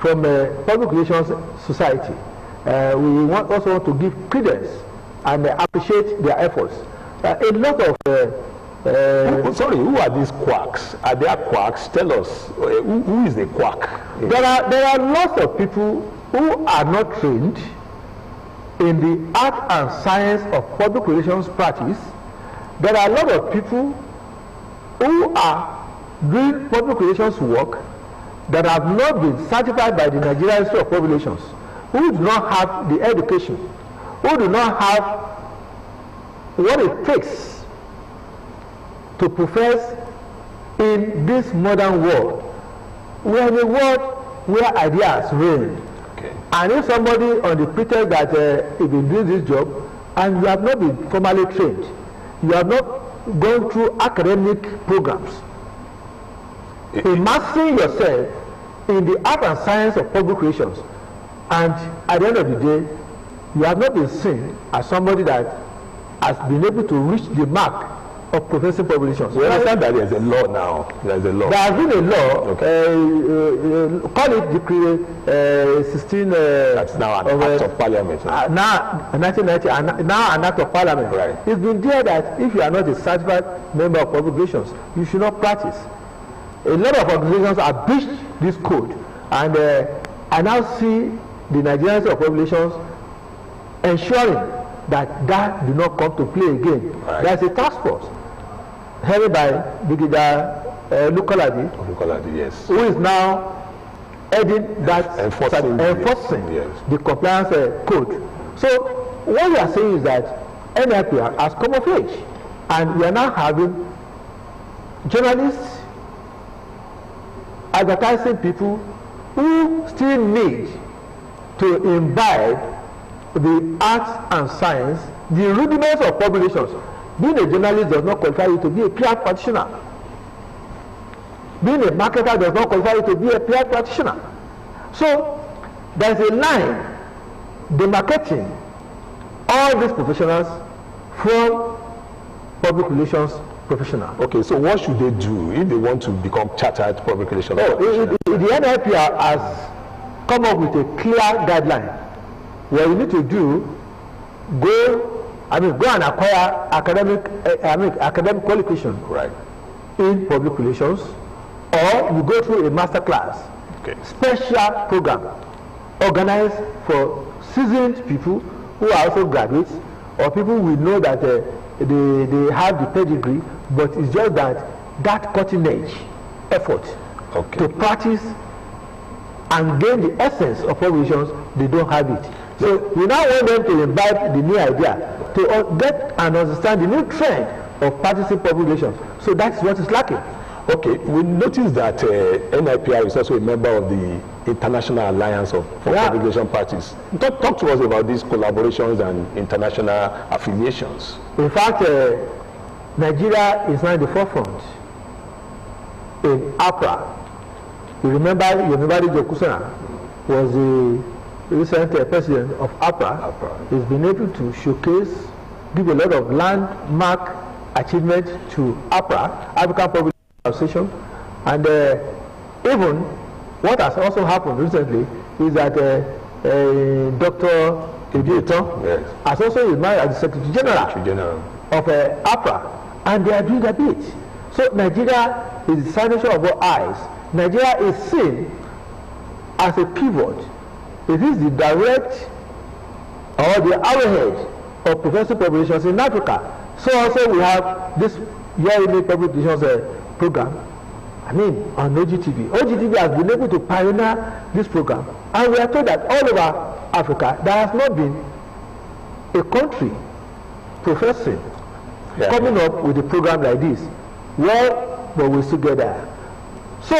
from Public Relations Society. We also want to give credence and appreciate their efforts. A lot of sorry, who are these quacks? Are there quacks? Tell us, who is the quack? There are lots of people who are not trained in the art and science of public relations practice. There are a lot of people who are doing public relations work that have not been certified by the Nigerian Institute of Public Relations, who do not have the education, who do not have what it takes to profess in this modern world. We are in a world where ideas reign. Okay. And if somebody on the pretext that you've been doing this job and you have not been formally trained, you have not gone through academic programs, immersing yourself in the art and science of public relations, and at the end of the day, you have not been seen as somebody that has been able to reach the mark of professing public relations. We understand that there is a law now. There is a law. There has been a law, okay. call it Decree 16. That's now an act of parliament. Now, 1990, now an act of parliament. Right. It's been there that if you are not a certified member of public relations, you should not practice. A lot of organizations have breached this code, and I now see the Nigerian Institute of Public Relations ensuring that do not come to play again. Right. There's a task force headed by Brigadier Lukoladi, yes, who is now heading that enforcing yes, the compliance code. So what we are saying is that mnipr has come of age, and we are now having journalists advertising people who still need to imbibe the arts and science, the rudiments of public relations. Being a journalist does not qualify you to be a PR practitioner. Being a marketer does not qualify you to be a PR practitioner. So there's a line demarcating all these professionals from public relations professionals. Okay, so what should they do if they want to become chartered public relations professionals? The mnipr has come up with a clear guideline. What you need to do, go and acquire academic qualification, right, in public relations, or you go through a master class, okay, special program organized for seasoned people who are also graduates, or people we know that they have the pedigree, but it's just that cutting edge effort, okay, to practice and gain the essence of public relations, they don't have it. So we now want them to imbibe the new idea, to get and understand the new trend of practicing public relations. So that's what is lacking. Okay, we noticed that mnipr is also a member of the International Alliance for Public Relations Practice. Talk to us about these collaborations and international affiliations. In fact, Nigeria is now in the forefront in APRA. You remember Jokusana was the recent president of APRA. He's been able to showcase, give a lot of landmark achievement to APRA, African Public Association, and even what has also happened recently is that Dr. Okudero has also been married as the Secretary General of APRA, and they are doing a bit. So Nigeria is the signature of all eyes. Nigeria is seen as a pivot. It is the direct or the arrowhead of professional public relations in Africa. So also we have this yearly public relations program, on OGTV. OGTV has been able to pioneer this program, and we are told that all over Africa there has not been a country professing coming up with a program like this. Well, but we're together. So,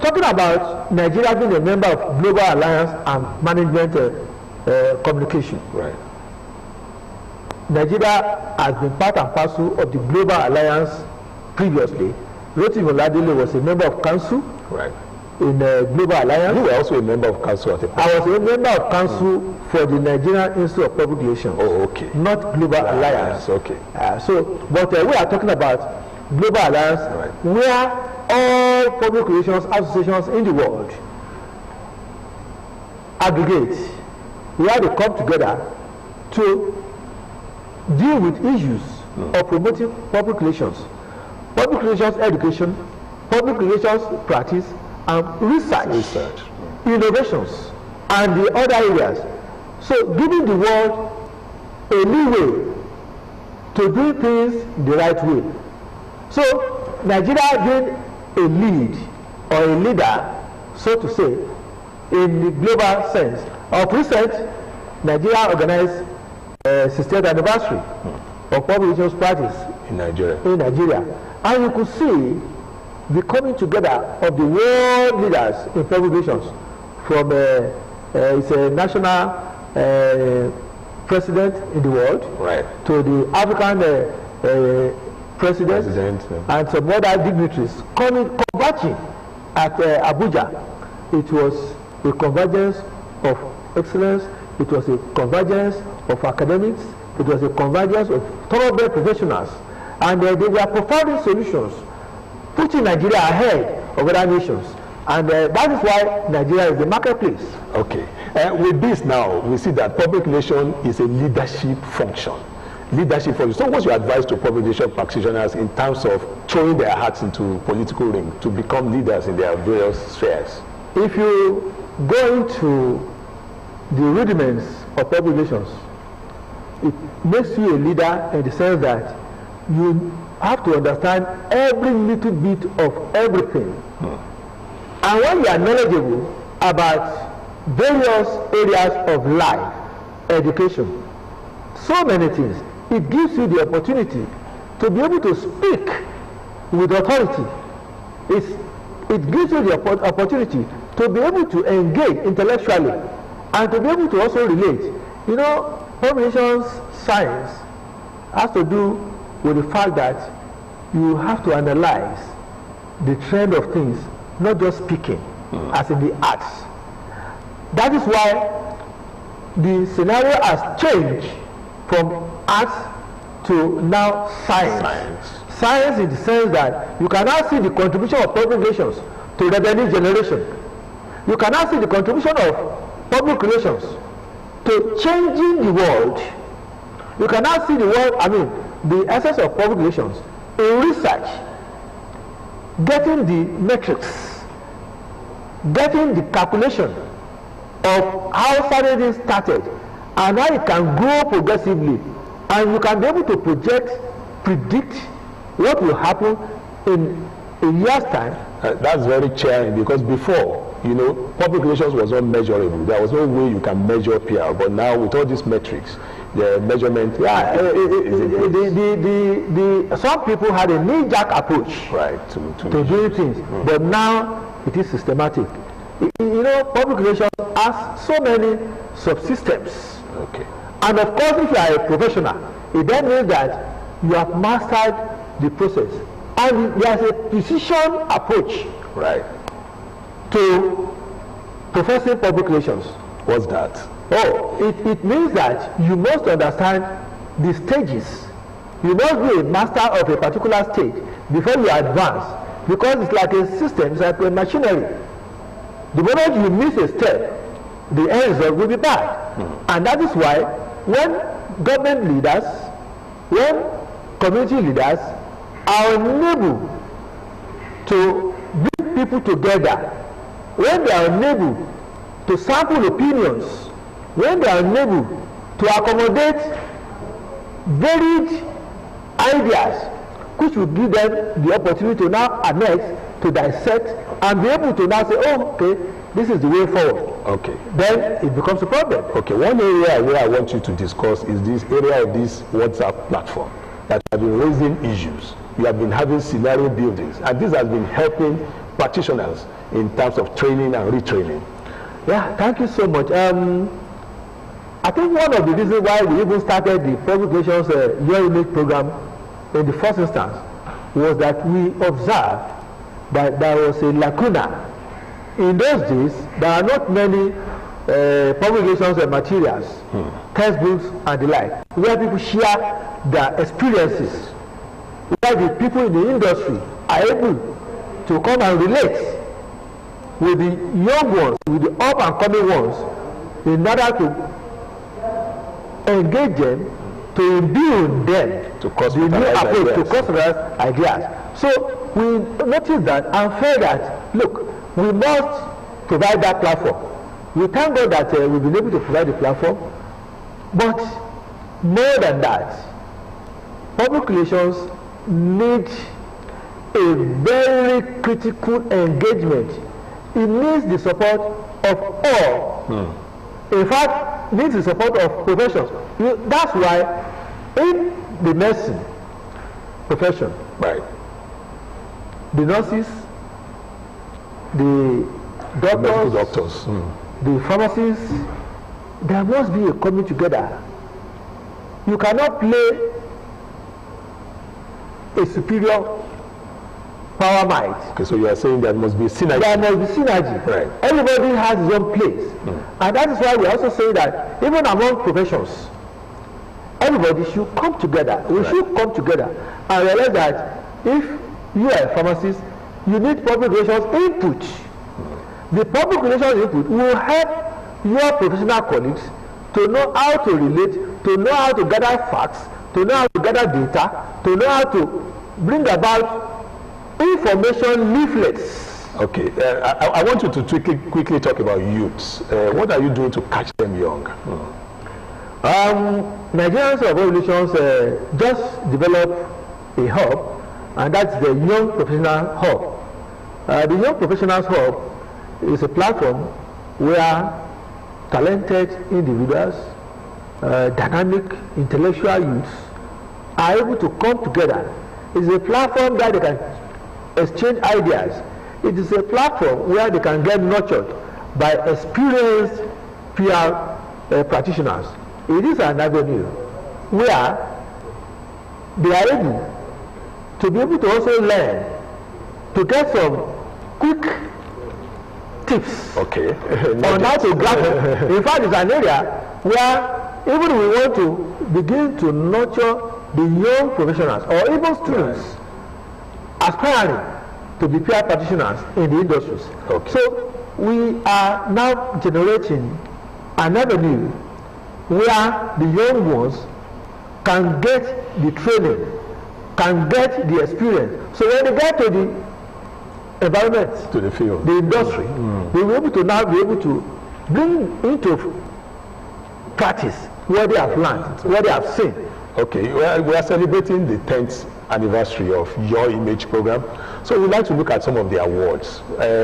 talking about Nigeria being a member of Global Alliance and Management Communication. Right. Nigeria has been part and parcel of the Global Alliance previously. Rotimi Oladele was a member of council, right, in Global Alliance. You were also a member of council at the time. I was a member of council for the Nigerian Institute of Public Relations. Oh, okay. Not Global Alliance. Okay. But we are talking about Global Alliance, where all public relations associations in the world aggregate, we had to come together to deal with issues of promoting public relations education, public relations practice, and research. Innovations, and the other areas. So giving the world a leeway to do things the right way. So Nigeria being a lead or a leader, so to say, in the global sense. Of recent, Nigeria organized 60th anniversary of public relations practice in Nigeria. And you could see the coming together of the world leaders in public relations, from it's a national president in the world, right, to the African president and some other dignitaries converging at Abuja. It was a convergence of excellence, it was a convergence of academics, it was a convergence of thoroughbred professionals, and they were providing solutions, putting Nigeria ahead of other nations. And that is why Nigeria is the marketplace. Okay. With this now, we see that public relations is a leadership function. So what's your advice to public relations practitioners in terms of throwing their hats into political ring to become leaders in their various spheres? If you go into the rudiments of public relations, it makes you a leader in the sense that you have to understand every little bit of everything. And when you are knowledgeable about various areas of life, education, so many things, it gives you the opportunity to be able to speak with authority. It gives you the opportunity to be able to engage intellectually and to be able to also relate. You know, public relations science has to do with the fact that you have to analyze the trend of things, not just speaking, as in the arts. That is why the scenario has changed from arts to now science. Science in the sense that you can now see the contribution of public relations to revenue generation. You can now see the contribution of public relations to changing the world. You can now see the world, the essence of public relations in research, getting the metrics, getting the calculation of how certain things started and how it can grow progressively, and you can be able to predict what will happen in a year's time. That's very cheering, because before, public relations was not measurable. There was no way you can measure PR, but now with all these metrics, the measurement. Some people had a knee-jerk approach, right, to doing things, but now it is systematic. Public relations has so many subsystems. Okay. And of course, if you are a professional, it then means that you have mastered the process. And there is a precision approach, right, to professing public relations. What's that? It means that you must understand the stages. You must be a master of a particular stage before you advance, because it's like a system, it's like a machinery. The moment you miss a step, the end result will be bad. And that is why when government leaders, when community leaders are unable to bring people together, when they are unable to sample opinions, when they are unable to accommodate varied ideas, which will give them the opportunity to now annex, to dissect, and be able to now say, okay, this is the way forward. Okay. Then it becomes a problem. Okay, one area where I want you to discuss is this area of this WhatsApp platform that have been raising issues. We have been having scenario buildings, and this has been helping practitioners in terms of training and retraining. Yeah, thank you so much. I think one of the reasons why we even started the public relations Your Image program in the first instance was that we observed that there was a lacuna. In those days, there are not many public relations materials, textbooks and the like, where people share their experiences, where the people in the industry are able to come and relate with the young ones, with the up and coming ones, in order to engage them, to imbue in them the new approach to customer ideas. So we noticed that and felt that, look, we must provide that platform. We thank God that we've been able to provide the platform, but more than that, public relations need a very critical engagement. It needs the support of all. In fact, needs the support of professions. That's why in the medicine profession, right, the nurses, the doctors, the pharmacists, there must be a coming together. You cannot play a superior power might. Okay, so you are saying there must be synergy. There must be synergy. Right. Everybody has his own place. And that is why we also say that even among professions, everybody should come together. We should come together and realize that if you are a pharmacist, you need public relations input. The public relations input will help your professional colleagues to know how to relate, to know how to gather facts, to know how to gather data, to know how to bring about information leaflets. Okay, I want you to quickly talk about youths. What are you doing to catch them young? Nigerian School of Relations just developed a hub, and that's the Young Professional Hub. The Young Professionals Hub is a platform where talented individuals, dynamic intellectual youths are able to come together. It's a platform that they can exchange ideas. It is a platform where they can get nurtured by experienced PR practitioners. It is an avenue where they are able to be able to also learn, to get some quick tips on how to grapple. In fact, it's an area where even we want to begin to nurture the young professionals or even students aspiring to be PR practitioners in the industries. So we are now generating an avenue where the young ones can get the training, can get the experience. So when they get to the environment, to the field, the industry, they will be able to now be able to bring into practice what they have learned, what they have seen. Okay, we are celebrating the 10th anniversary of your image program. So we'd like to look at some of the awards.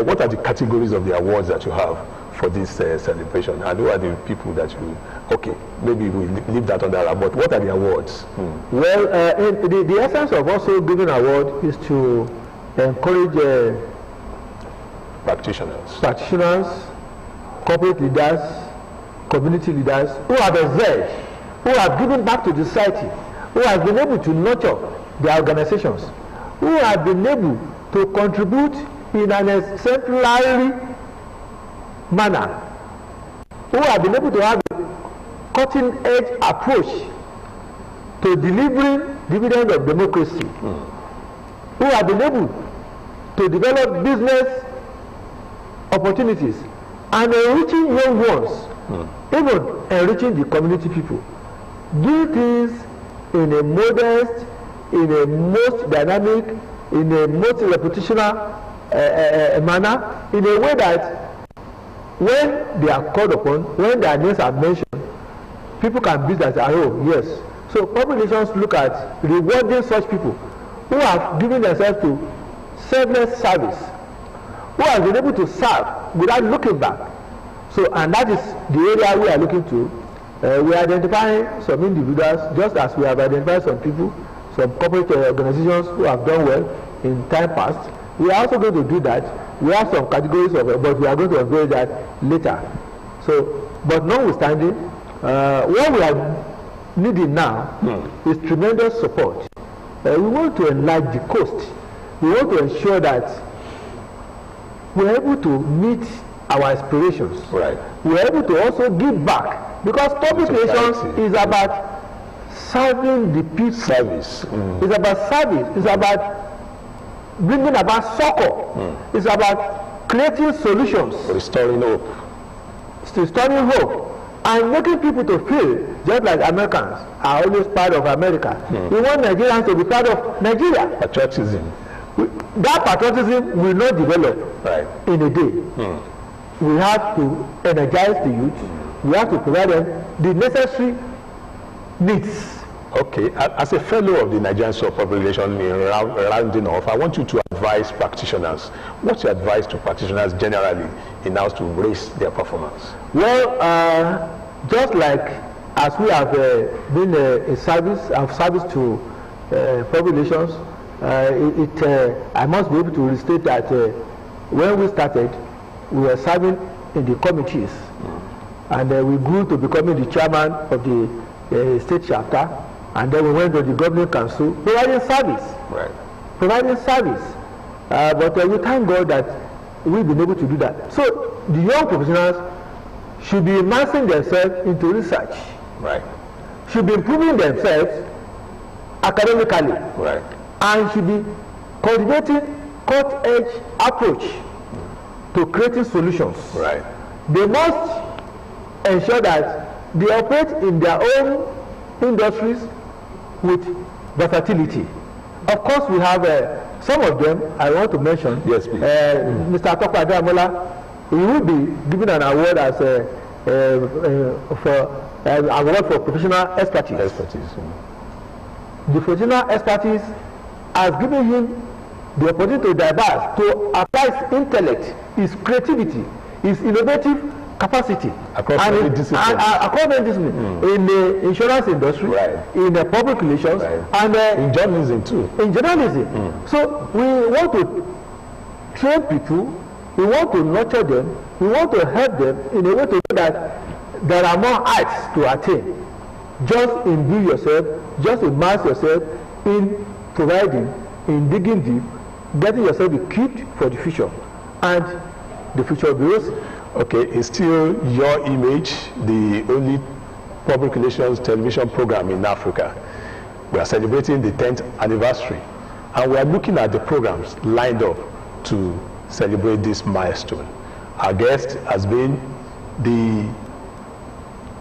What are the categories of the awards that you have for this celebration? And who are the people that you, okay, maybe we leave that on that, but what are the awards? Well, the essence of also giving award is to encourage practitioners, corporate leaders, community leaders who have exerted, who have given back to the society, who have been able to nurture their organizations, who have been able to contribute in an exemplary manner, who have been able to have a cutting-edge approach to delivering dividend of democracy, who have been able to develop business opportunities and enriching young ones, even enriching the community people. Do things in a modest, in a most dynamic, in a most reputational manner, in a way that when they are called upon, when their names are mentioned, people can be that, oh yes. So public relations look at rewarding such people who have given themselves to selfless service, who have been able to serve without looking back. So, and that is the area we are looking to. We are identifying some individuals, just as we have identified some people, some corporate organizations who have done well in time past. We are also going to do that. We have some categories of it, but we are going to unveil that later. So, but notwithstanding, what we are needing now is tremendous support. We want to enlarge the coast. We want to ensure that we are able to meet our aspirations. Right. We are able to also give back, because public relations is about serving the people. Service. It's about service. It's about bringing about succor. It's about creating solutions. Restoring hope. Restoring hope. and making people to feel just like Americans are always proud of America. We want Nigerians to be proud of Nigeria. Patriotism. That patriotism will not develop in a day. We have to energize the youth. We have to provide them the necessary needs. Okay, as a fellow of the Nigerian subpopulation rounding off, I want you to advise practitioners. What's your advice to practitioners generally in how to raise their performance? Well, just like as we have been a service to populations, I must be able to restate that when we started, we were serving in the committees, and we grew to becoming the chairman of the state chapter, and then we went to the governing council, providing service. Providing service. But we thank God that we've been able to do that. So the young professionals should be immersing themselves into research. Should be improving themselves academically. And should be cultivating cut-edge approach to creating solutions. They must ensure that they operate in their own industries with versatility. Of course, we have some of them I want to mention. Yes, please. Mr. Okudero, he will be given an award as award for professional expertise. The professional expertise has given him the opportunity to diverse, to apply his intellect, his creativity, his innovative capacity across many disciplines, in the insurance industry, in the public relations, and in journalism too. So we want to train people, we want to nurture them, we want to help them in a way to know that there are more heights to attain. Just imbue yourself, just immerse yourself in providing, in digging deep, getting yourself equipped for the future, and the future will be rosy. Okay, it's still Your Image, the only public relations television program in Africa. We are celebrating the 10th anniversary, and we are looking at the programs lined up to celebrate this milestone. Our guest has been the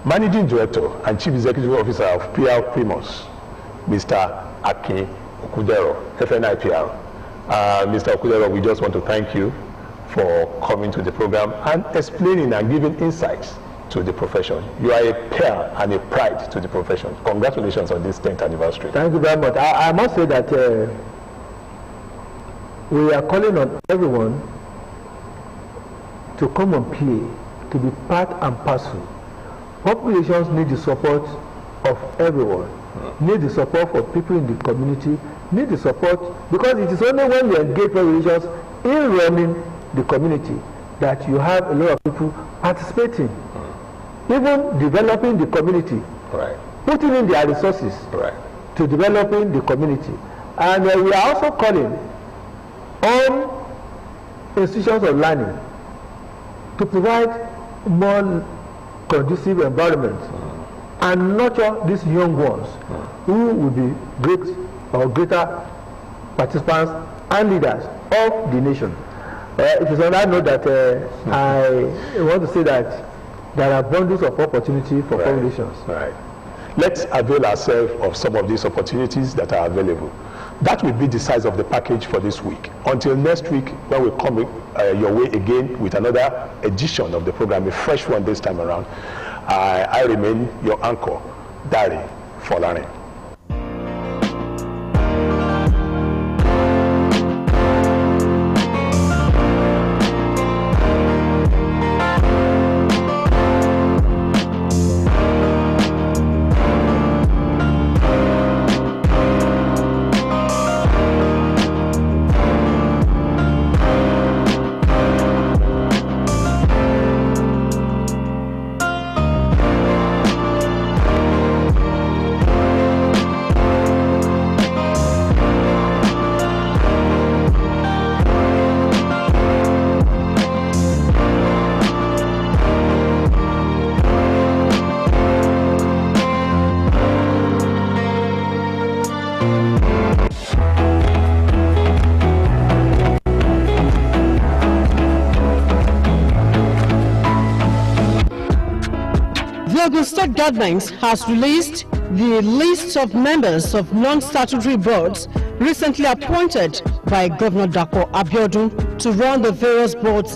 Managing Director and Chief Executive Officer of Pr-Primus, Mr. Akin Okudero, fnipr. Mr. Okudero, we just want to thank you for coming to the program and explaining and giving insights to the profession. You are a peer and a pride to the profession. Congratulations on this 10th anniversary. Thank you very much. I must say that we are calling on everyone to come and play, to be part and parcel. Populations need the support of everyone, need the support for people in the community, need the support, because it is only when you engage populations in running the community that you have a lot of people participating, even developing the community, putting in their resources to developing the community. And we are also calling on institutions of learning to provide more conducive environment and nurture these young ones who will be great or greater participants and leaders of the nation. It is on that note that I want to say that there are bundles of opportunity for populations. Let's avail ourselves of some of these opportunities that are available. That will be the size of the package for this week. Until next week, when we come your way again with another edition of the program, a fresh one this time around, I remain your anchor, Dari Folarin. The Ogun State government has released the list of members of non-statutory boards recently appointed by Governor Dapo Abiodun to run the various boards